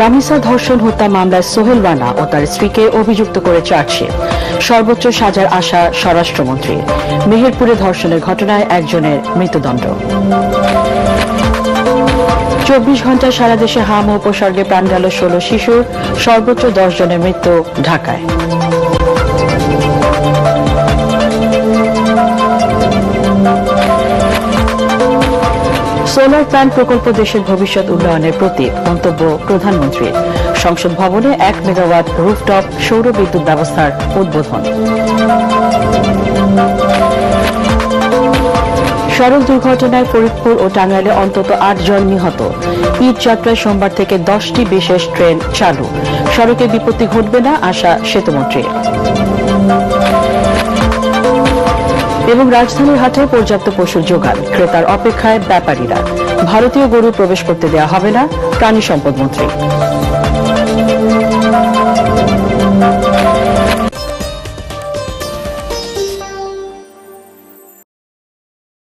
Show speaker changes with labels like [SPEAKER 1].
[SPEAKER 1] রামিসা ধর্ষণ হত্যা মামলায় সোহেল রানা ও তার স্ত্রীকে অভিযুক্ত করে চার্জশিট। সর্বোচ্চ সাজার আশা স্বরাষ্ট্রমন্ত্রী। মেহেরপুরে ধর্ষণের ঘটনায় একজনের মৃত্যুদণ্ড। 24 ঘণ্টায় সারা দেশে হাম ও উপসর্গে প্রাণ গেল 16 শিশুর, সর্বোচ্চ 10 জনের মৃত্যু ঢাকায়। সোলার প্ল্যান্ট প্রকল্প দেশের ভবিষ্যৎ উন্নয়নের প্রতীক, মন্তব্য প্রধানমন্ত্রীর। সংসদ ভবনে 1 মেগাওয়াট রুফটপ সৌর বিদ্যুৎ ব্যবস্থার উদ্বোধন। সড়ক দুর্ঘটনায় ফরিদপুর ও টাঙ্গাইলে অন্তত 8 জন নিহত। ঈদ যাত্রায় সোমবার থেকে 10টি বিশেষ ট্রেন চালু। সড়কে বিপত্তি ঘটবে না, আশা সেতুমন্ত্রীর। এবং রাজধানীর হাটে পর্যাপ্ত পশুর জোগান, ক্রেতার অপেক্ষায় ব্যাপারীরা। ভারতীয় গরু প্রবেশ করতে দেওয়া হবে না, প্রাণী সম্পদ মন্ত্রী।